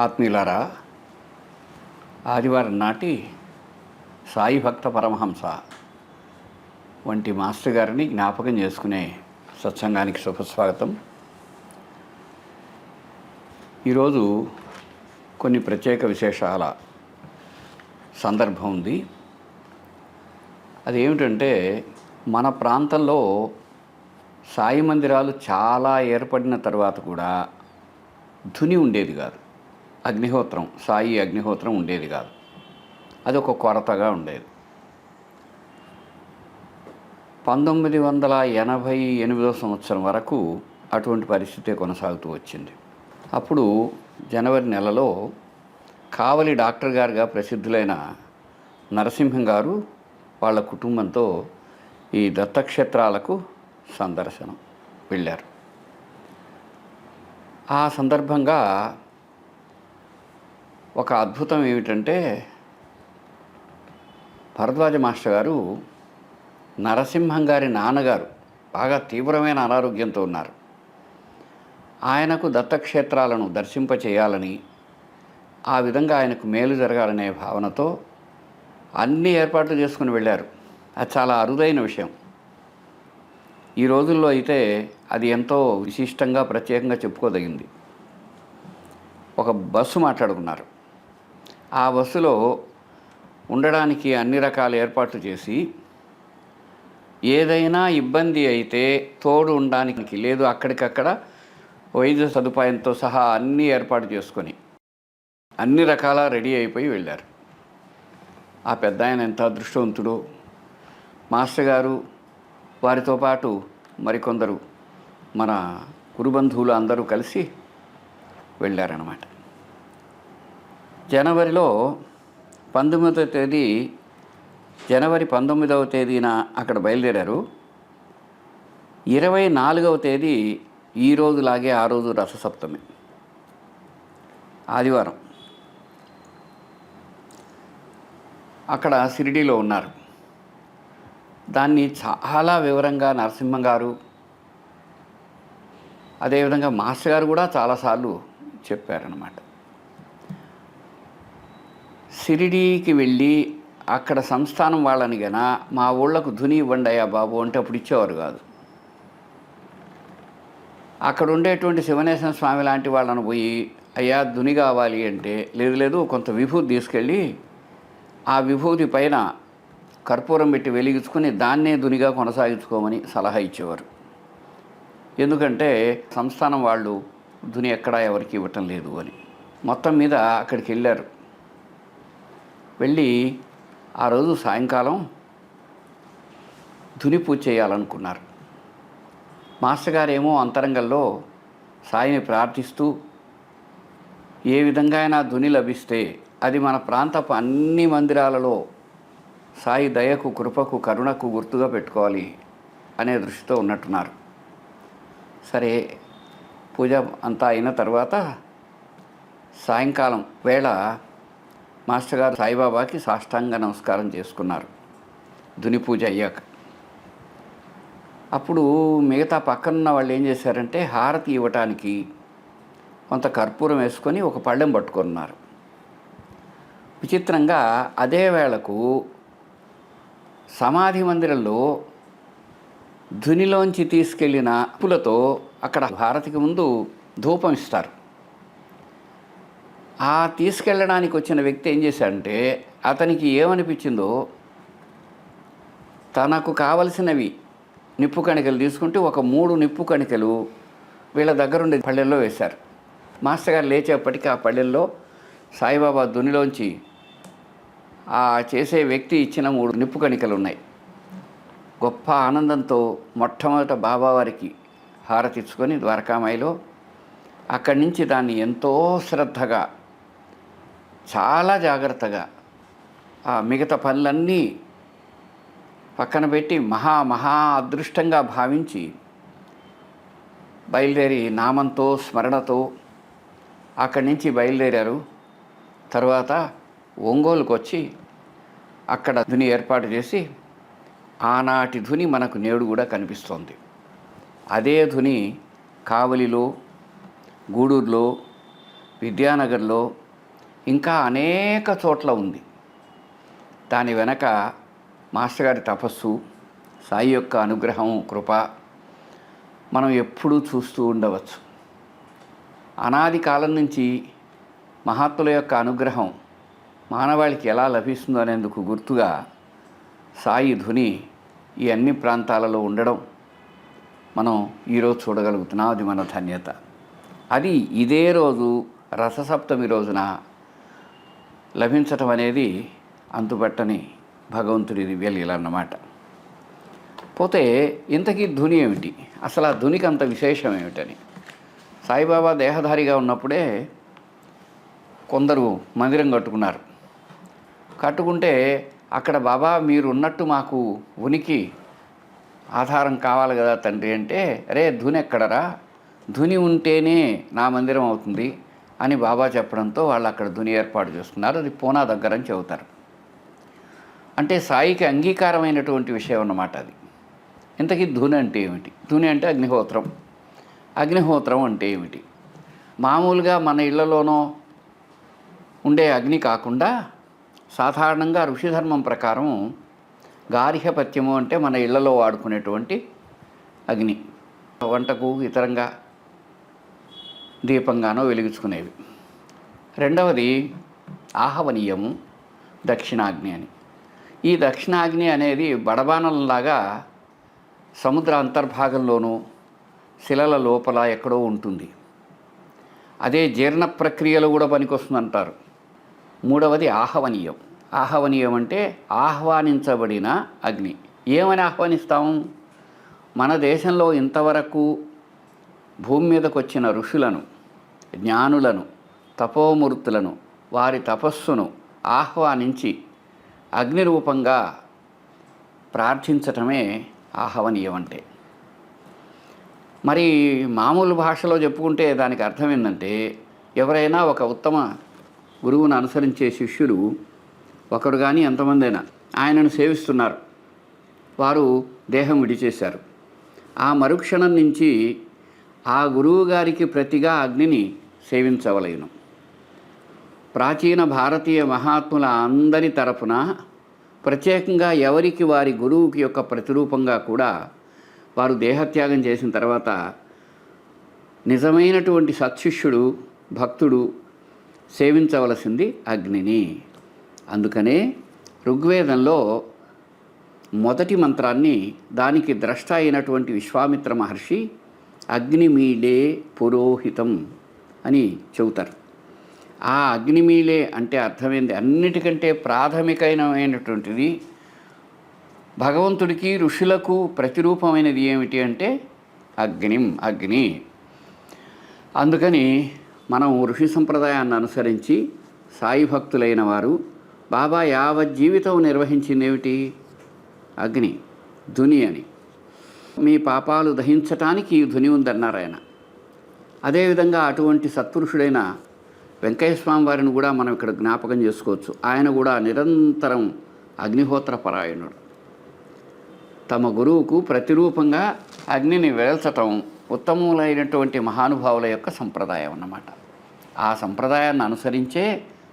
ఆత్మీయులారా, ఆదివారం నాటి సాయి భక్త పరమహంస వంటి మాస్టర్ గారిని జ్ఞాపకం చేసుకునే సత్సంగానికి శుభస్వాగతం. ఈరోజు కొన్ని ప్రత్యేక విశేషాల సందర్భం ఉంది. అదేమిటంటే, మన ప్రాంతంలో సాయి మందిరాలు చాలా ఏర్పడిన తర్వాత కూడా ధుని ఉండేది కాదు. అగ్నిహోత్రం, సాయి అగ్నిహోత్రం ఉండేది కాదు. అది ఒక కొరతగా ఉండేది. 1988 సంవత్సరం వరకు అటువంటి పరిస్థితే కొనసాగుతూ వచ్చింది. అప్పుడు జనవరి నెలలో కావలి డాక్టర్ గారుగా ప్రసిద్ధులైన నరసింహం గారు వాళ్ళ కుటుంబంతో ఈ దత్తక్షేత్రాలకు సందర్శనం వెళ్ళారు. ఆ సందర్భంగా ఒక అద్భుతం ఏమిటంటే, భరద్వాజ మాస్టర్ గారు నరసింహం గారి నాన్నగారు బాగా తీవ్రమైన అనారోగ్యంతో ఉన్నారు. ఆయనకు దత్తక్షేత్రాలను దర్శింపచేయాలని, ఆ విధంగా ఆయనకు మేలు జరగాలనే భావనతో అన్ని ఏర్పాట్లు చేసుకుని వెళ్ళారు. అది చాలా అరుదైన విషయం. ఈ రోజుల్లో అయితే అది ఎంతో విశిష్టంగా ప్రత్యేకంగా చెప్పుకోదగింది. ఒక బస్సు మాట్లాడుకున్నారు. ఆ బస్సులో ఉండడానికి అన్ని రకాల ఏర్పాట్లు చేసి, ఏదైనా ఇబ్బంది అయితే తోడు ఉండడానికి లేదు, అక్కడికక్కడ వైద్య సదుపాయంతో సహా అన్నీ ఏర్పాటు చేసుకొని అన్ని రకాల రెడీ అయిపోయి వెళ్ళారు. ఆ పెద్ద ఆయన ఎంత అదృష్టవంతుడో. మాస్టర్ గారు వారితో పాటు మరికొందరు మన గురుబంధువులు అందరూ కలిసి వెళ్ళారన్నమాట. జనవరి 19వ తేదీన అక్కడ బయలుదేరారు. 24వ తేదీ ఈ రోజులాగే ఆ రోజు రథసప్తమి, ఆదివారం. అక్కడ షిరిడీలో ఉన్నారు. దాన్ని చాలా వివరంగా నరసింహం గారు, అదేవిధంగా మాస్టర్ గారు కూడా చాలాసార్లు చెప్పారన్నమాట. షిరిడీకి వెళ్ళి అక్కడ సంస్థానం వాళ్ళని గన మా ఊళ్ళకు ధుని ఇవ్వండి అయ్యా బాబు అంటే అప్పుడు ఇచ్చేవారు కాదు. అక్కడ ఉండేటువంటి శివనేశ్వర స్వామి లాంటి వాళ్ళని పోయి అయ్యా ధుని కావాలి అంటే, లేదు కొంత విభూతి తీసుకెళ్ళి ఆ విభూతి పైన కర్పూరం పెట్టి వెలిగించుకొని దాన్నే ధునిగా కొనసాగించుకోమని సలహా ఇచ్చేవారు. ఎందుకంటే సంస్థానం వాళ్ళు ధుని ఎక్కడా ఎవరికి ఇవ్వటం లేదు అని. మొత్తం మీద అక్కడికి వెళ్ళారు. వెళ్ళి ఆ రోజు సాయంకాలం ధుని పూజ చేయాలనుకున్నారు. మాస్టర్ గారేమో అంతరంగంలో సాయిని ప్రార్థిస్తూ, ఏ విధంగా అయినా ధుని లభిస్తే అది మన ప్రాంతపు అన్ని మందిరాలలో సాయి దయకు, కృపకు, కరుణకు గుర్తుగా పెట్టుకోవాలి అనే దృష్టితో ఉన్నట్టున్నారు. సరే, పూజ అంతా అయిన తర్వాత సాయంకాలం వేళ మాస్టర్ గారు సాయిబాబాకి సాష్టాంగ నమస్కారం చేసుకున్నారు ధుని పూజ అయ్యాక. అప్పుడు మిగతా పక్కనున్న వాళ్ళు ఏం చేశారంటే, హారతి ఇవ్వటానికి కొంత కర్పూరం వేసుకొని ఒక పళ్ళెం పట్టుకున్నారు. విచిత్రంగా అదే వేళకు సమాధి మందిరంలో ధునిలోంచి తీసుకెళ్ళిన పులతో అక్కడ హారతికి ముందు ధూపం ఇస్తారు. ఆ తీసుకెళ్ళడానికి వచ్చిన వ్యక్తి ఏం చేశాడంటే, అతనికి ఏమనిపించిందో తనకు కావలసినవి నిప్పు కణికలు తీసుకుంటే ఒక 3 నిప్పు కణికలు వీళ్ళ దగ్గరుండే పళ్ళెల్లో వేశారు. మాస్టర్ గారు లేచేపటికి ఆ పళ్ళెల్లో సాయిబాబా ధునిలోంచి ఆ చేసే వ్యక్తి ఇచ్చిన 3 నిప్పు కణికలు ఉన్నాయి. గొప్ప ఆనందంతో మొట్టమొదట బాబావారికి హారతిచ్చుకొని ద్వారకామాయిలో అక్కడి నుంచి దాన్ని ఎంతో శ్రద్ధగా, చాలా జాగ్రత్తగా ఆ మిగతా పనులన్నీ పక్కన పెట్టి మహా అదృష్టంగా భావించి బయలుదేరి నామంతో స్మరణతో అక్కడి నుంచి బయలుదేరారు. తర్వాత ఒంగోలుకు వచ్చి అక్కడ ధుని ఏర్పాటు చేసి ఆనాటి ధుని మనకు నేడు కూడా కనిపిస్తోంది. అదే ధుని కావలిలో, గూడూరులో, విద్యానగర్లో ఇంకా అనేక చోట్ల ఉంది. దాని వెనక మాస్టర్ గారి తపస్సు, సాయి యొక్క అనుగ్రహం, కృప మనం ఎప్పుడూ చూస్తూ ఉండవచ్చు. అనాది కాలం నుంచి మహాత్ముల యొక్క అనుగ్రహం మానవాళికి ఎలా లభిస్తుందో అనేందుకు గుర్తుగా సాయి ధుని ఈ అన్ని ప్రాంతాలలో ఉండడం మనం ఈరోజు చూడగలుగుతున్నాం. అది మన ధన్యత. అది ఇదే రోజు రథసప్తమి రోజున లభించటం అనేది అంతుపట్టని భగవంతుడి దివ్యలీల అన్నమాట. పోతే ఇంతకీ ధుని ఏమిటి, అసలు ఆ ధునికి అంత విశేషం ఏమిటని. సాయిబాబా దేహధారిగా ఉన్నప్పుడే కొందరు మందిరం కట్టుకున్నారు. కట్టుకుంటే అక్కడ బాబా మీరు ఉన్నట్టు మాకు ఉనికి ఆధారం కావాలి కదా తండ్రి అంటే, అరే ధుని ఎక్కడరా, ధుని ఉంటేనే నా మందిరం అవుతుంది అని బాబా చెప్పడంతో వాళ్ళు అక్కడ ధుని ఏర్పాటు చేస్తున్నారు. అది పూనా దగ్గర అని చెబుతారు. అంటే సాయికి అంగీకారమైనటువంటి విషయం అన్నమాట అది. ఇంతకీ ధుని అంటే ఏమిటి? ధుని అంటే అగ్నిహోత్రం. అగ్నిహోత్రం అంటే ఏమిటి? మామూలుగా మన ఇళ్లలోనో ఉండే అగ్ని కాకుండా సాధారణంగా ఋషిధర్మం ప్రకారం గార్హపత్యము అంటే మన ఇళ్లలో వాడుకునేటువంటి అగ్ని, వంటకు ఇతరంగా దీపంగానో వెలిగించుకునేవి. రెండవది ఆహవనీయము, దక్షిణాగ్ని అని. ఈ దక్షిణాగ్ని అనేది బడబానంలాగా సముద్ర అంతర్భాగంలోనూ శిలల లోపల ఎక్కడో ఉంటుంది. అదే జీర్ణ ప్రక్రియలో కూడా పనికొస్తుందంటారు. మూడవది ఆహవనీయం. ఆహవనీయం అంటే ఆహ్వానించబడిన అగ్ని. ఏమని ఆహ్వానిస్తాము? మన దేశంలో ఇంతవరకు భూమి మీదకు వచ్చిన ఋషులను, జ్ఞానులను, తపోమూర్తులను, వారి తపస్సును ఆహ్వానించి అగ్ని రూపంగా ప్రార్థించటమే ఆహవనీయం అంటే. మరి మామూలు భాషలో చెప్పుకుంటే దానికి అర్థం ఏంటంటే, ఎవరైనా ఒక ఉత్తమ గురువును అనుసరించే శిష్యుడు ఒకరు కానీ ఎంతమంది అయినా ఆయనను సేవిస్తున్నారు. వారు దేహం విడిచేశారు. ఆ మరుక్షణం నుంచి ఆ గురువు గారికి ప్రతిగా అగ్నిని సేవించవలెను. ప్రాచీన భారతీయ మహాత్ముల అందరి తరపున ప్రత్యేకంగా ఎవరికి వారి గురువుకి యొక్క ప్రతిరూపంగా కూడా వారు దేహత్యాగం చేసిన తర్వాత నిజమైనటువంటి సత్శిష్యుడు, భక్తుడు సేవించవలసింది అగ్నిని. అందుకనే ఋగ్వేదంలో మొదటి మంత్రాన్ని దానికి ద్రష్ట అయినటువంటి విశ్వామిత్ర మహర్షి అగ్నిమీలే పురోహితం అని చెబుతారు. ఆ అగ్నిమీలే అంటే అర్థమైంది, అన్నిటికంటే ప్రాథమికమైనటువంటిది, భగవంతుడికి ఋషులకు ప్రతిరూపమైనది ఏమిటి అంటే అగ్ని. అందుకని మనం ఋషి సంప్రదాయాన్ని అనుసరించి సాయి భక్తులైన వారు బాబా యావజ్జీవితం నిర్వహించింది ఏమిటి? అగ్ని, ధుని అని. మీ పాపాలు దహించటానికి ఈ ధుని ఉందన్నారు ఆయన. అదేవిధంగా అటువంటి సత్పురుషుడైన వెంకయ్య స్వామి వారిని కూడా మనం ఇక్కడ జ్ఞాపకం చేసుకోవచ్చు. ఆయన కూడా నిరంతరం అగ్నిహోత్ర పరాయణుడు. తమ గురువుకు ప్రతిరూపంగా అగ్నిని వేల్చటం ఉత్తములైనటువంటి మహానుభావుల యొక్క సంప్రదాయం అన్నమాట. ఆ సంప్రదాయాన్ని అనుసరించే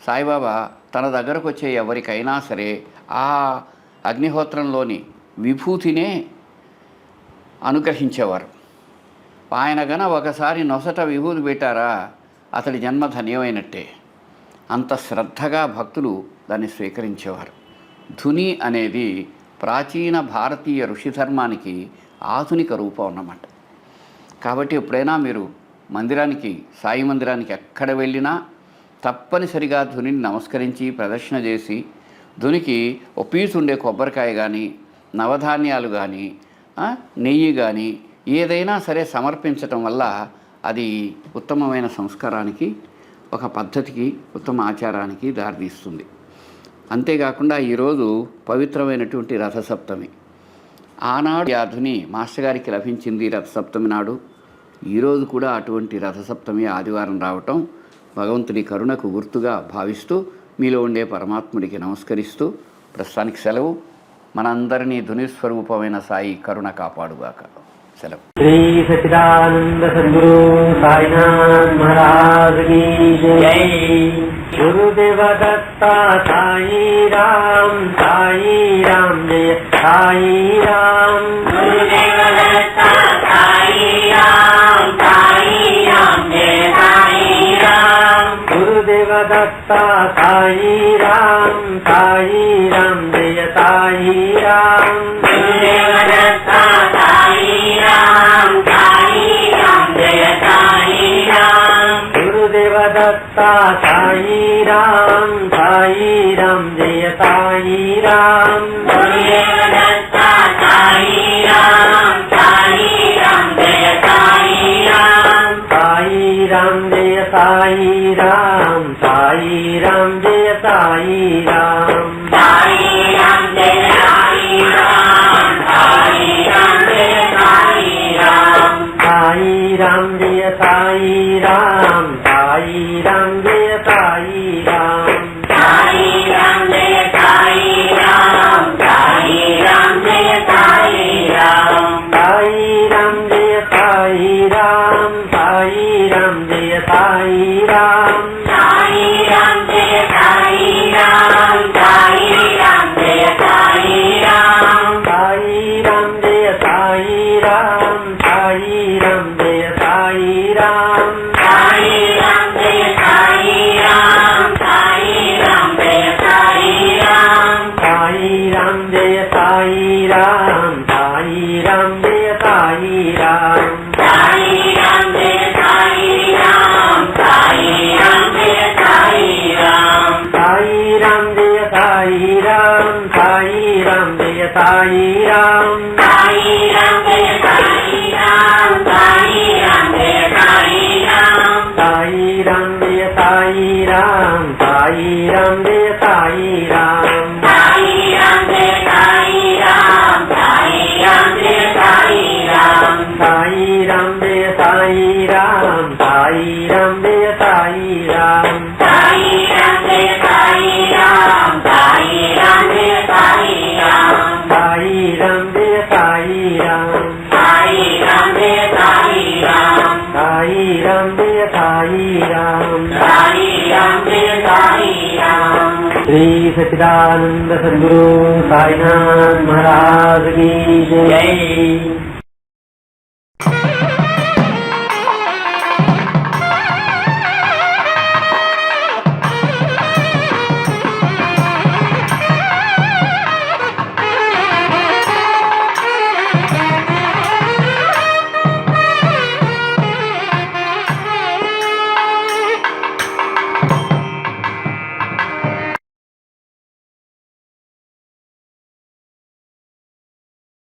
సాయిబాబా తన దగ్గరకు వచ్చే ఎవరికైనా సరే ఆ అగ్నిహోత్రంలోని విభూతినే అనుగ్రహించేవారు. ఆయన గన ఒకసారి నొసట విభూతి పెట్టారా అతడి జన్మ ధన్యమైనట్టే. అంత శ్రద్ధగా భక్తులు దాన్ని స్వీకరించేవారు. ధుని అనేది ప్రాచీన భారతీయ ఋషిధర్మానికి ఆధునిక రూపం అన్నమాట. కాబట్టి ఎప్పుడైనా మీరు మందిరానికి, సాయి మందిరానికి ఎక్కడ వెళ్ళినా తప్పనిసరిగా ధునిని నమస్కరించి ప్రదక్షిణ చేసి ధునికి ఒక పీసు ఉండే కొబ్బరికాయ కానీ, నవధాన్యాలు కానీ, నెయ్యి కానీ ఏదైనా సరే సమర్పించటం వల్ల అది ఉత్తమమైన సంస్కారానికి, ఒక పద్ధతికి, ఉత్తమ ఆచారానికి దారితీస్తుంది. అంతేకాకుండా ఈరోజు పవిత్రమైనటువంటి రథసప్తమి. ఆనాడు ఆ ధుని మాస్టర్ గారికి లభించింది రథసప్తమి నాడు. ఈరోజు కూడా అటువంటి రథసప్తమి ఆదివారం రావటం భగవంతుడి కరుణకు గుర్తుగా భావిస్తూ మీలో ఉండే పరమాత్ముడికి నమస్కరిస్తూ ప్రస్తుతానికి సెలవు. మనందరినీ ధుని స్వరూపమైన సాయి కరుణ కాపాడుగాక. సెలవు. శ్రీ సచ్చిదానంద సద్గురు సాయినాథ్ మహారాజ్ की जय. गुरुदेव दत्ता साई राम जय साई राम. गुरुदेव दत्ता साई राम जय साई राम. गुरुदेव दत्ता साई राम जय साई राम. गुरुदेव दत्ता साई राम जय साई राम. गुरुदेव दत्ता साई राम जय साई राम. गुरुदेव दत्ता साई राम जय साई राम. साई राम जय साई राम जय साई राम. साई राम जय साई राम जय साई राम. साई राम जय साई राम जय साई राम. साई राम जय साई राम जय साई राम. साई राम जय साई राम जय साई राम. साई राम जय साई राम जय साई राम. साई राम जय साई राम जय साई राम. साई राम जय साई राम जय साई राम. साई राम जय साई राम जय साई राम. साई राम जय साई राम जय साई राम. साई राम जय साई राम जय साई राम. साई राम जय साई राम जय साई राम. साई राम जय साई राम जय साई राम. साई राम जय साई राम जय साई राम. साई राम जय साई राम जय साई राम. साई राम जय साई राम जय साई राम. साई राम जय साई राम जय साई राम. साई राम जय साई राम जय साई राम. श्री सच्चिदानंद सद्गुरु साईनाथ महाराज की जय.